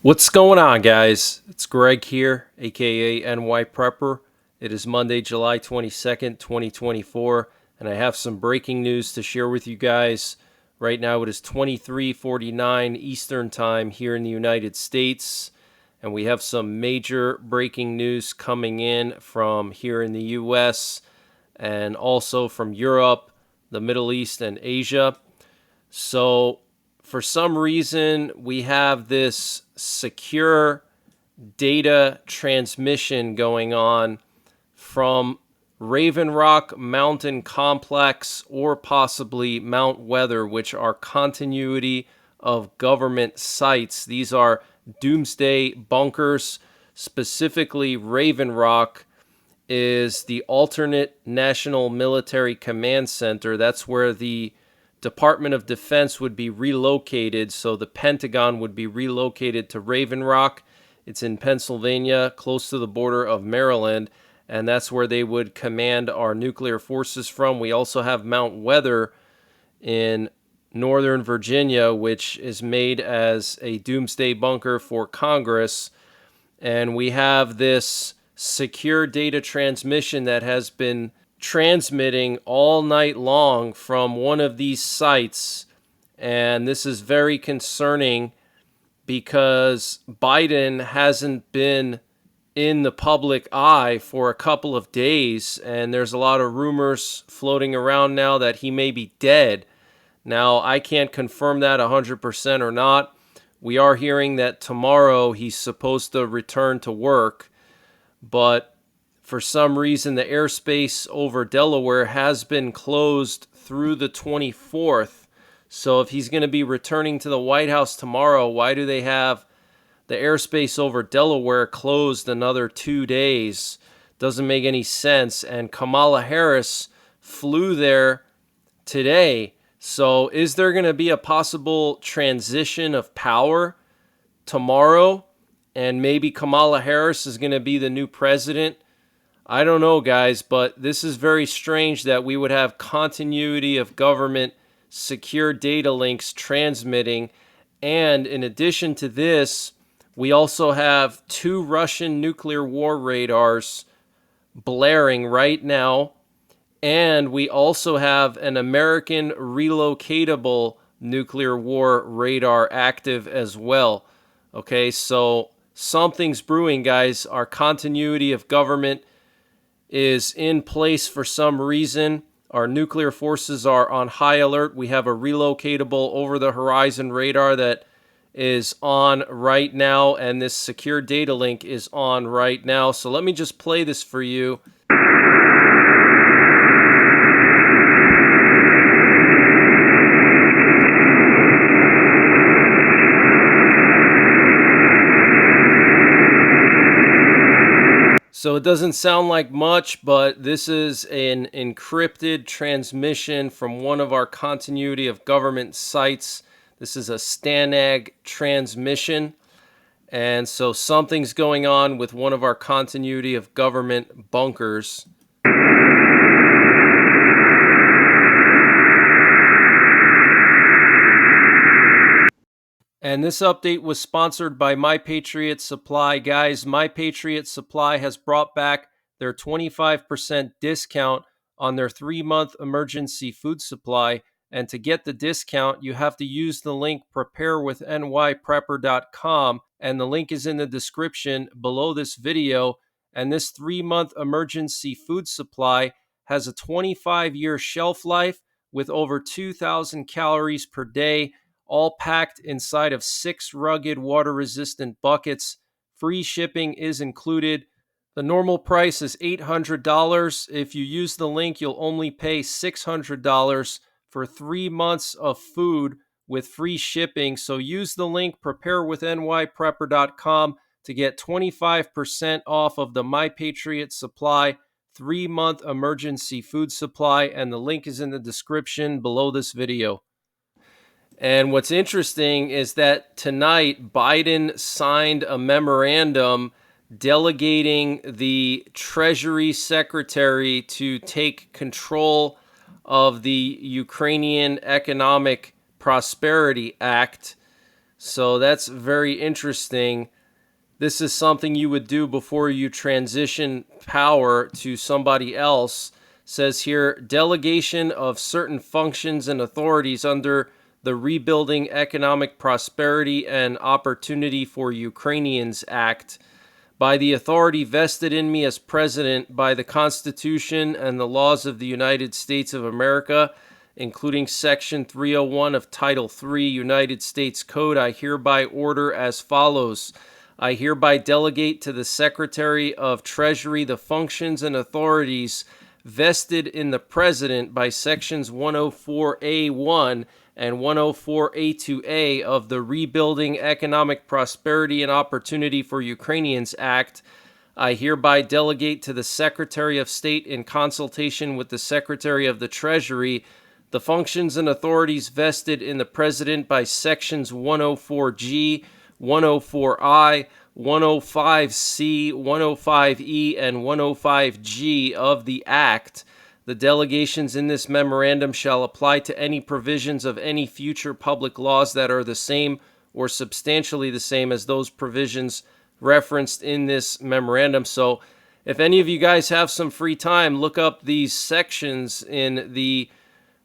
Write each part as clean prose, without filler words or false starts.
What's going on, guys? It's Greg here, aka NYPrepper. It is Monday, July 22nd, 2024, and I have some breaking news to share with you guys. Right now it is 23:49 Eastern Time here in the United States, and we have some major breaking news coming in from here in the US and also from Europe, the Middle East, and Asia. So, for some reason, we have this secure data transmission going on from Raven Rock Mountain Complex or possibly Mount Weather, which are continuity of government sites. These are doomsday bunkers. Specifically, Raven Rock is the alternate National Military Command Center. That's where the Department of Defense would be relocated, so the Pentagon would be relocated to Raven Rock. It's in Pennsylvania, close to the border of Maryland, and that's where they would command our nuclear forces from. We also have Mount Weather in Northern Virginia, which is made as a doomsday bunker for Congress. And we have this secure data transmission that has been transmitting all night long from one of these sites. And this is very concerning because Biden hasn't been in the public eye for a couple of days, and there's a lot of rumors floating around now that he may be dead. Now, I can't confirm that 100% or not. We are hearing that tomorrow he's supposed to return to work, but for some reason, the airspace over Delaware has been closed through the 24th. So if he's going to be returning to the White House tomorrow, why do they have the airspace over Delaware closed another 2 days? Doesn't make any sense. And Kamala Harris flew there today. So is there going to be a possible transition of power tomorrow? And maybe Kamala Harris is going to be the new president? I don't know, guys, but this is very strange that we would have continuity of government secure data links transmitting. And in addition to this, we also have 2 Russian nuclear war radars blaring right now. And we also have an American relocatable nuclear war radar active as well. Okay, so something's brewing, guys. Our continuity of government is in place for some reason. Our nuclear forces are on high alert. We have a relocatable over-the-horizon radar that is on right now, and this secure data link is on right now. So let me just play this for you. So it doesn't sound like much, but this is an encrypted transmission from one of our continuity of government sites. This is a STANAG transmission. And so something's going on with one of our continuity of government bunkers. And this update was sponsored by My Patriot Supply. Guys, My Patriot Supply has brought back their 25% discount on their 3-month emergency food supply. And to get the discount, you have to use the link preparewithnyprepper.com. And the link is in the description below this video. And this 3-month emergency food supply has a 25-year shelf life with over 2,000 calories per day, all packed inside of 6 rugged water-resistant buckets. Free shipping is included. The normal price is $800. If you use the link, you'll only pay $600 for 3 months of food with free shipping. So use the link preparewithnyprepper.com to get 25% off of the My Patriot Supply 3-month emergency food supply, and the link is in the description below this video. And what's interesting is that tonight Biden signed a memorandum delegating the Treasury Secretary to take control of the Ukrainian Economic Prosperity Act. So that's very interesting. This is something you would do before you transition power to somebody else. Says here, delegation of certain functions and authorities under the Rebuilding Economic Prosperity and Opportunity for Ukrainians Act by the authority vested in me as president by the Constitution and the laws of the United States of America, including Section 301 of Title III United States Code, I hereby order as follows. I hereby delegate to the Secretary of Treasury the functions and authorities vested in the President by Sections 104A1 and 104A2A of the Rebuilding Economic Prosperity and Opportunity for Ukrainians Act. I hereby delegate to the Secretary of State in consultation with the Secretary of the Treasury the functions and authorities vested in the President by Sections 104G, 104I, 105C, 105E, and 105G of the Act. The delegations in this memorandum shall apply to any provisions of any future public laws that are the same or substantially the same as those provisions referenced in this memorandum. So if any of you guys have some free time, look up these sections in the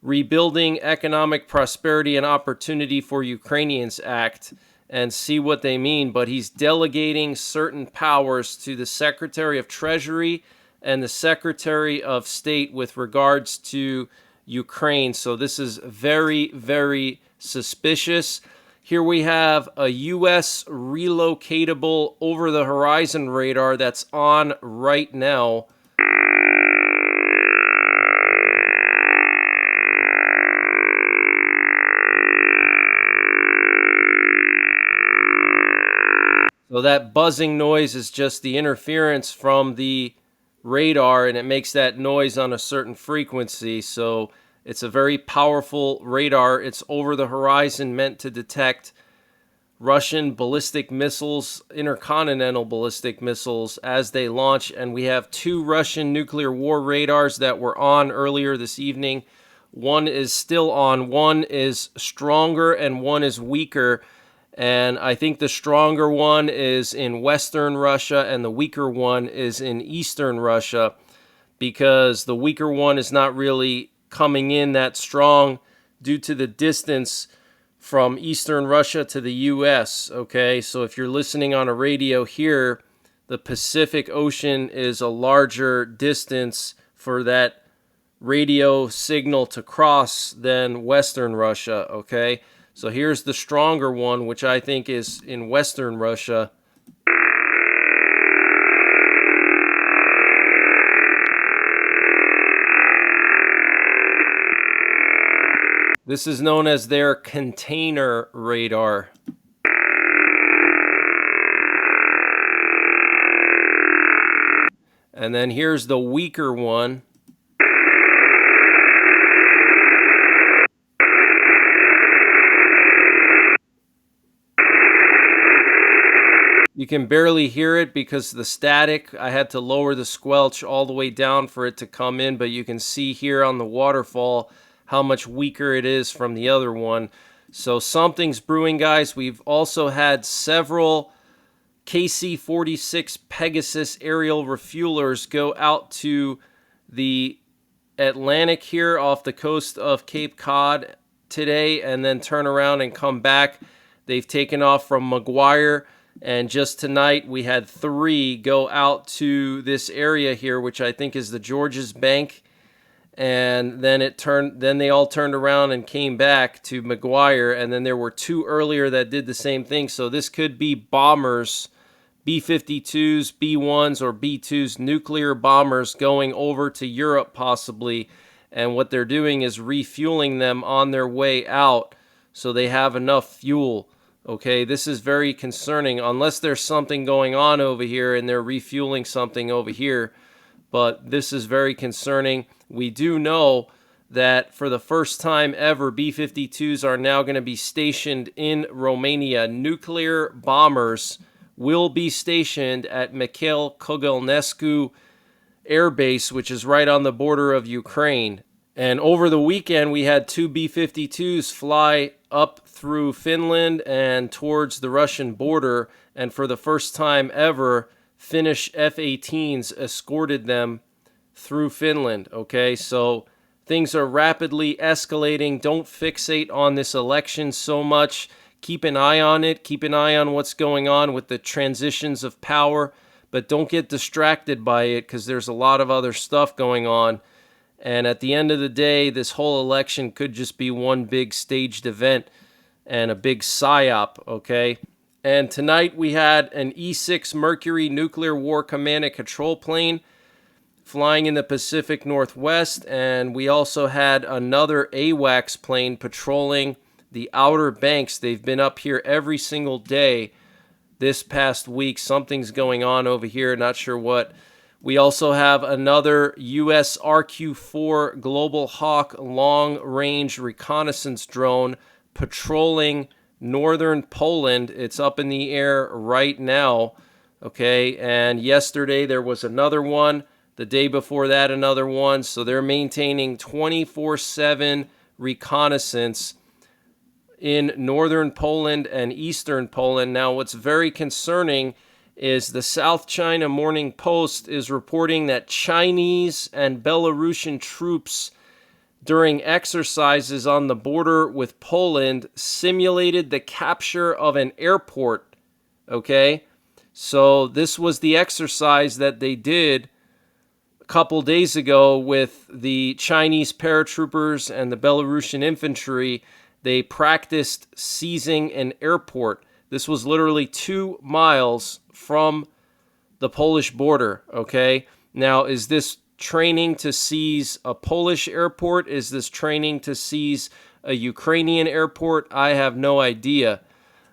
Rebuilding Economic Prosperity and Opportunity for Ukrainians Act and see what they mean. But he's delegating certain powers to the Secretary of Treasury and the Secretary of State with regards to Ukraine. So this is very, very suspicious. Here we have a U.S. relocatable over-the-horizon radar that's on right now. So that buzzing noise is just the interference from the radar, and it makes that noise on a certain frequency. So it's a very powerful radar. It's over the horizon, meant to detect Russian ballistic missiles, intercontinental ballistic missiles, as they launch. And we have 2 Russian nuclear war radars that were on earlier this evening. One is still on, one is stronger, and one is weaker. And I think the stronger one is in Western Russia and the weaker one is in Eastern Russia, because the weaker one is not really coming in that strong due to the distance from Eastern Russia to the U.S., okay? So if you're listening on a radio here, the Pacific Ocean is a larger distance for that radio signal to cross than Western Russia, okay? So here's the stronger one, which I think is in Western Russia. This is known as their container radar. And then here's the weaker one. You can barely hear it because the static. I had to lower the squelch all the way down for it to come in, but you can see here on the waterfall how much weaker it is from the other one. So something's brewing, guys. We've also had several KC-46 Pegasus aerial refuelers go out to the Atlantic here off the coast of Cape Cod today and then turn around and come back. They've taken off from McGuire. And just tonight, we had 3 go out to this area here, which I think is the Georges Bank. And then they all turned around and came back to McGuire. And then there were 2 earlier that did the same thing. So this could be bombers, B-52s, B-1s, or B-2s, nuclear bombers going over to Europe possibly. And what they're doing is refueling them on their way out so they have enough fuel. Okay, this is very concerning, unless there's something going on over here and they're refueling something over here. But this is very concerning. We do know that for the first time ever, B-52s are now going to be stationed in Romania. Nuclear bombers will be stationed at Mikhail Kogălnescu Air Base, which is right on the border of Ukraine. And over the weekend, we had two B-52s fly up through Finland and towards the Russian border. And for the first time ever, Finnish F-18s escorted them through Finland. Okay, so things are rapidly escalating. Don't fixate on this election so much. Keep an eye on it. Keep an eye on what's going on with the transitions of power. But don't get distracted by it, because there's a lot of other stuff going on. And at the end of the day, this whole election could just be one big staged event and a big psyop, okay? And tonight we had an E-6 Mercury nuclear war command and control plane flying in the Pacific Northwest, and we also had another AWACS plane patrolling the Outer Banks. They've been up here every single day this past week. Something's going on over here, not sure what. We also have another U.S. RQ-4 Global Hawk long-range reconnaissance drone patrolling northern Poland. It's up in the air right now, okay? And yesterday there was another one. The day before that, another one. So they're maintaining 24/7 reconnaissance in northern Poland and eastern Poland. Now, what's very concerning is the South China Morning Post is reporting that Chinese and Belarusian troops during exercises on the border with Poland simulated the capture of an airport, okay? So this was the exercise that they did a couple days ago with the Chinese paratroopers and the Belarusian infantry. They practiced seizing an airport. This was literally 2 miles from the Polish border, okay? Now, is this training to seize a Polish airport? Is this training to seize a Ukrainian airport? I have no idea,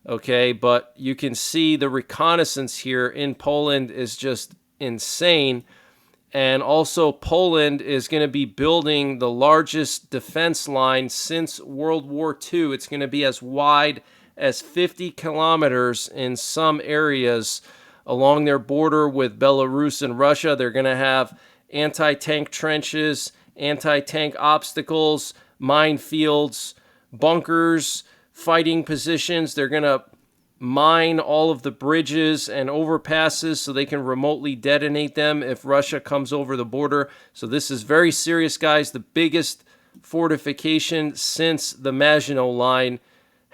okay? But you can see the reconnaissance here in Poland is just insane. And also, Poland is going to be building the largest defense line since World War II. It's going to be as wide as 50 kilometers in some areas along their border with Belarus and Russia. They're going to have anti-tank trenches, anti-tank obstacles, minefields, bunkers, fighting positions. They're going to mine all of the bridges and overpasses so they can remotely detonate them if Russia comes over the border. So this is very serious, guys. The biggest fortification since the Maginot Line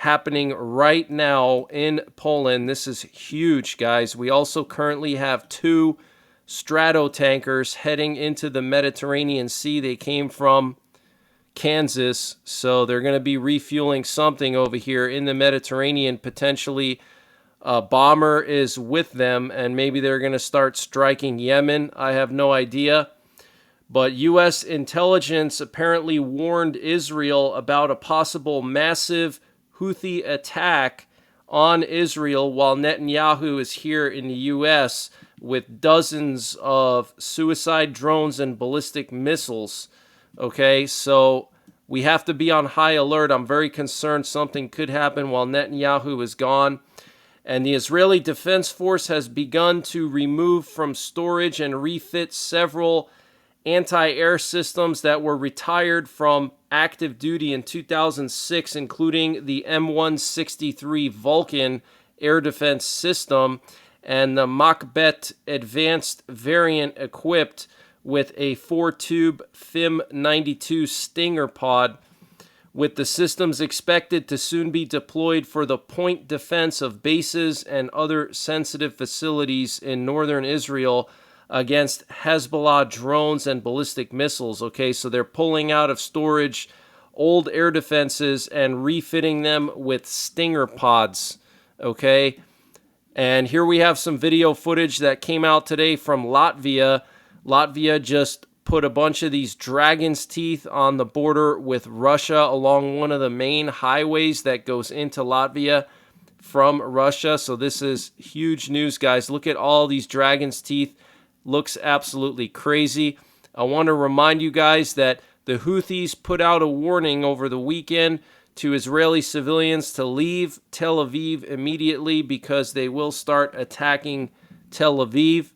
happening right now in Poland. This is huge, guys. We also currently have 2 Stratotankers heading into the Mediterranean Sea. They came from Kansas, so they're going to be refueling something over here in the Mediterranean. Potentially a bomber is with them, and maybe they're going to start striking Yemen. I have no idea. But U.S. intelligence apparently warned Israel about a possible massive Houthi attack on Israel while Netanyahu is here in the U.S. with dozens of suicide drones and ballistic missiles. Okay, so we have to be on high alert. I'm very concerned something could happen while Netanyahu is gone. And the Israeli Defense Force has begun to remove from storage and refit several anti-air systems that were retired from active duty in 2006, including the M163 Vulcan air defense system and the Machbet advanced variant equipped with a 4-tube FIM-92 Stinger pod, with the systems expected to soon be deployed for the point defense of bases and other sensitive facilities in northern Israel against Hezbollah drones and ballistic missiles. Okay, so they're pulling out of storage old air defenses and refitting them with Stinger pods. Okay, and here we have some video footage that came out today from Latvia. Latvia just put a bunch of these dragon's teeth on the border with Russia along one of the main highways that goes into Latvia from Russia. So this is huge news, guys. Look at all these dragon's teeth. Looks absolutely crazy. I want to remind you guys that the Houthis put out a warning over the weekend to Israeli civilians to leave Tel Aviv immediately because they will start attacking Tel Aviv.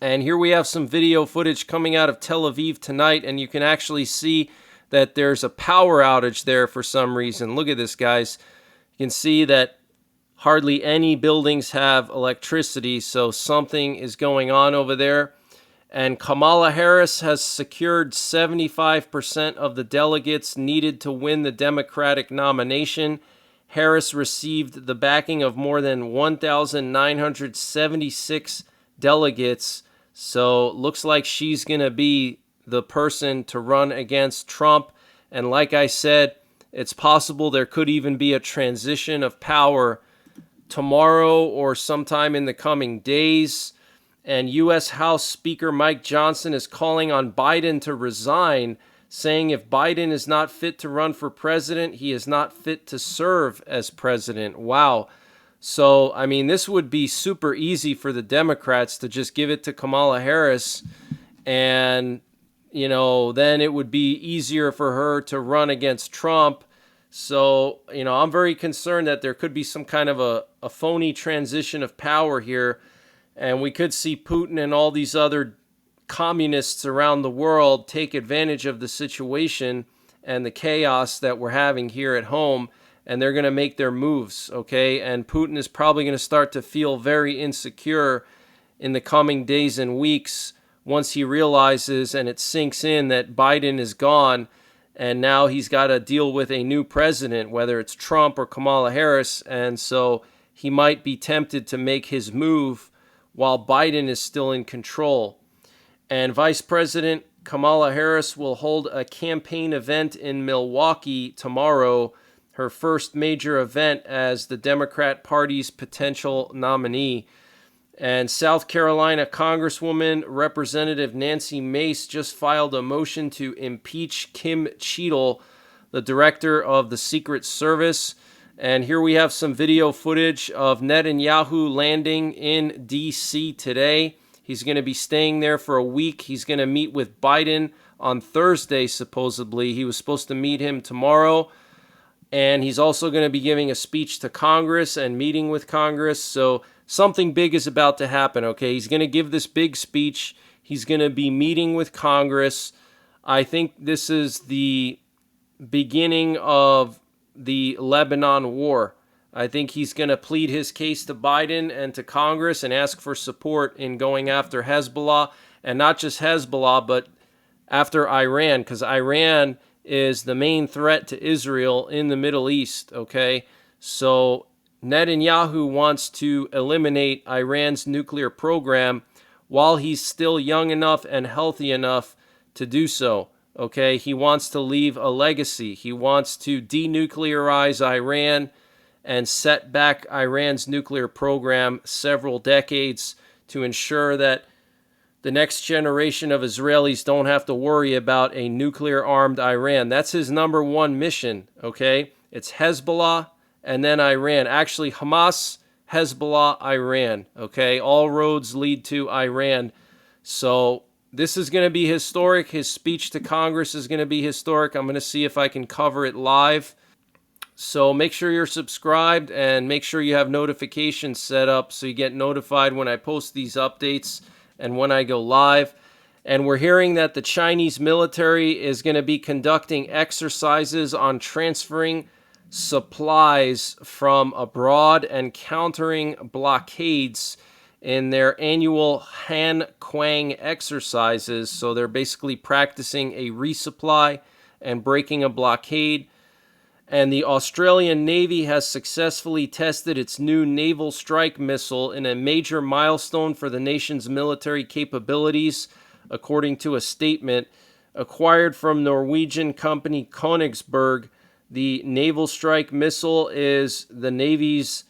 And here we have some video footage coming out of Tel Aviv tonight, and you can actually see that there's a power outage there for some reason. Look at this, guys. You can see that hardly any buildings have electricity, so something is going on over there. And Kamala Harris has secured 75% of the delegates needed to win the Democratic nomination. Harris received the backing of more than 1,976 delegates. So looks like she's going to be the person to run against Trump. And like I said, it's possible there could even be a transition of power tomorrow or sometime in the coming days. And U.S. House Speaker Mike Johnson is calling on Biden to resign, saying if Biden is not fit to run for president, he is not fit to serve as president. Wow. So, I mean, this would be super easy for the Democrats to just give it to Kamala Harris, and, you know, then it would be easier for her to run against Trump. So, you know, I'm very concerned that there could be some kind of a phony transition of power here, and we could see Putin and all these other communists around the world take advantage of the situation and the chaos that we're having here at home, and they're going to make their moves, okay? And Putin is probably going to start to feel very insecure in the coming days and weeks once he realizes and it sinks in that Biden is gone, and now he's got to deal with a new president, whether it's Trump or Kamala Harris, and so he might be tempted to make his move while Biden is still in control. And Vice President Kamala Harris will hold a campaign event in Milwaukee tomorrow, her first major event as the Democrat Party's potential nominee. And South Carolina Congresswoman Representative Nancy Mace just filed a motion to impeach Kim Cheadle, the director of the Secret Service. And here we have some video footage of Netanyahu landing in D.C. today. He's going to be staying there for a week. He's going to meet with Biden on Thursday, supposedly. He was supposed to meet him tomorrow. And he's also going to be giving a speech to Congress and meeting with Congress. So something big is about to happen, okay? He's going to give this big speech. He's going to be meeting with Congress. I think this is the beginning of the Lebanon war. I think he's going to plead his case to Biden and to Congress and ask for support in going after Hezbollah. And not just Hezbollah, but after Iran, because Iran is the main threat to Israel in the Middle East, okay? So Netanyahu wants to eliminate Iran's nuclear program while he's still young enough and healthy enough to do so, okay? He wants to leave a legacy. He wants to denuclearize Iran and set back Iran's nuclear program several decades to ensure that the next generation of Israelis don't have to worry about a nuclear-armed Iran. That's his number one mission, okay? It's Hezbollah and then Iran. Actually, Hamas, Hezbollah, Iran, okay? All roads lead to Iran. So this is going to be historic. His speech to Congress is going to be historic. I'm going to see if I can cover it live. So make sure you're subscribed and make sure you have notifications set up so you get notified when I post these updates and when I go live. And we're hearing that the Chinese military is going to be conducting exercises on transferring supplies from abroad and countering blockades in their annual Han Kuang exercises. So they're basically practicing a resupply and breaking a blockade. And the Australian Navy has successfully tested its new naval strike missile in a major milestone for the nation's military capabilities, according to a statement. Acquired from Norwegian company Koenigsberg, the naval strike missile is the Navy's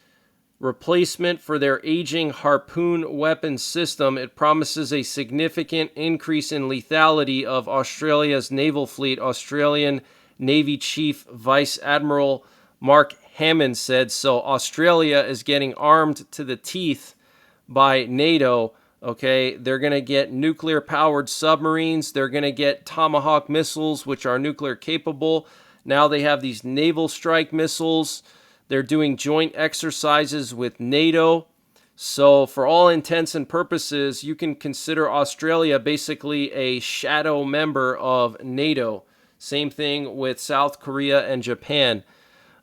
replacement for their aging Harpoon weapon system. It promises a significant increase in lethality of Australia's naval fleet. Australian Navy Chief Vice Admiral Mark Hammond said. So Australia is getting armed to the teeth by NATO, okay? They're going to get nuclear-powered submarines. They're going to get Tomahawk missiles, which are nuclear capable. Now they have these naval strike missiles. They're doing joint exercises with NATO. So, for all intents and purposes, you can consider Australia basically a shadow member of NATO. Same thing with South Korea and Japan.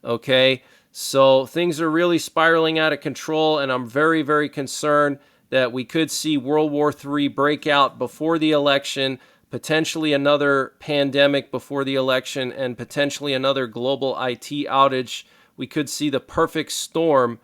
Okay, so things are really spiraling out of control, and I'm very, very concerned that we could see World War III break out before the election, potentially another pandemic before the election, and potentially another global IT outage. We could see the perfect storm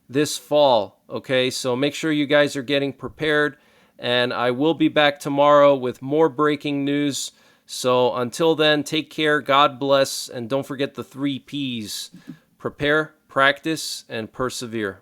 this fall. Okay, so make sure you guys are getting prepared, and I will be back tomorrow with more breaking news. So until then, take care, God bless, and don't forget the 3 P's: prepare, practice, and persevere.